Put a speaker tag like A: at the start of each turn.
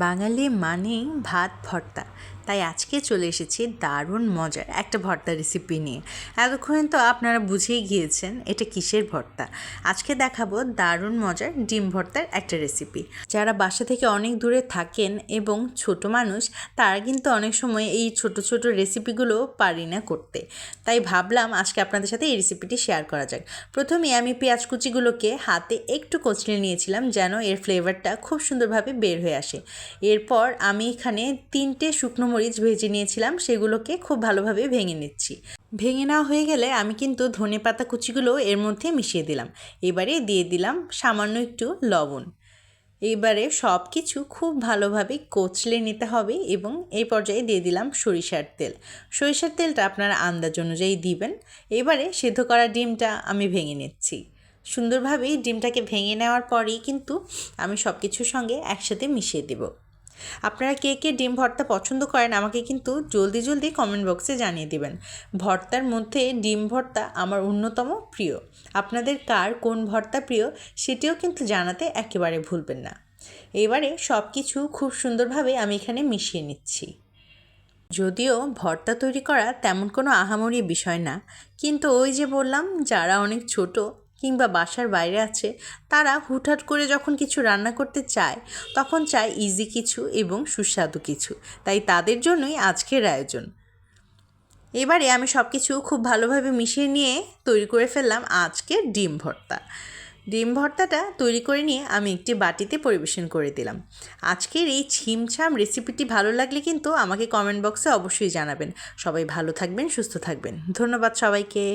A: বাঙালি মানেই ভাত ভর্তা, তাই আজকে চলে এসেছি দারুণ মজার একটা ভর্তা রেসিপি নিয়ে। এতক্ষণে তো আপনারা বুঝেই গিয়েছেন এটা কিসের ভর্তা। আজকে দেখাবো দারুণ মজার ডিম ভর্তার একটা রেসিপি। যারা বাসা থেকে অনেক দূরে থাকেন এবং ছোট মানুষ, তারা কিন্তু অনেক সময় এই ছোট ছোট রেসিপিগুলো পারি না করতে, তাই ভাবলাম আজকে আপনাদের সাথে এই রেসিপিটি শেয়ার করা যাক। প্রথমে আমি পেঁয়াজ কুচিগুলোকে হাতে একটু কচলে নিয়েছিলাম যেন এর ফ্লেভারটা খুব সুন্দরভাবে বের হয়ে আসে। এরপর আমি এখানে 3টে শুকনো মরিচ ভেজে নিয়েছিলাম, সেগুলোকে খুব ভালোভাবে ভেঙে নিচ্ছি। ভেঙে নেওয়া হয়ে গেলে আমি কিন্তু ধনেপাতা কুচিগুলো এর মধ্যে মিশিয়ে দিলাম। এবারে দিয়ে দিলাম সামান্য একটু লবণ। এবারে সব কিছু খুব ভালোভাবে কচলে নিতে হবে এবং এই পর্যায়ে দিয়ে দিলাম সরিষার তেল। সরিষার তেলটা আপনারা আন্দাজ অনুযায়ী দিবেন। এবারে সেদ্ধ করা ডিমটা আমি ভেঙে নিচ্ছি। সুন্দরভাবেই ডিমটাকে ভেঙে নেওয়ার পরেই কিন্তু আমি সব কিছুর সঙ্গে একসাথে মিশিয়ে দেব। আপনারা কে কে ডিম ভর্তা পছন্দ করেন আমাকে কিন্তু জলদি জলদি কমেন্ট বক্সে জানিয়ে দিবেন। ভর্তার মধ্যে ডিম ভর্তা আমার অন্যতম প্রিয়। আপনাদের কার কোন ভর্তা প্রিয় সেটিও কিন্তু জানাতে একেবারে ভুলবেন না। এবারে সব কিছু খুব সুন্দরভাবে আমি এখানে মিশিয়ে নিচ্ছি। যদিও ভর্তা তৈরি করা তেমন কোনো আহামরি বিষয় না, কিন্তু ওই যে বললাম, যারা অনেক ছোট কিংবা বাসার বাইরে আছে, তারা হুটহাট করে যখন কিছু রান্না করতে চায় তখন চায় ইজি কিছু এবং সুস্বাদু কিছু, তাই তাদের জন্যই আজকের আয়োজন। এবারে আমি সব কিছু খুব ভালোভাবে মিশিয়ে নিয়ে তৈরি করে ফেললাম আজকের ডিম ভর্তা। ডিম ভর্তাটা তৈরি করে নিয়ে আমি একটি বাটিতে পরিবেশন করে দিলাম। আজকের এই ছিমছাম রেসিপিটি ভালো লাগলে কিন্তু আমাকে কমেন্ট বক্সে অবশ্যই জানাবেন। সবাই ভালো থাকবেন, সুস্থ থাকবেন। ধন্যবাদ সবাইকে।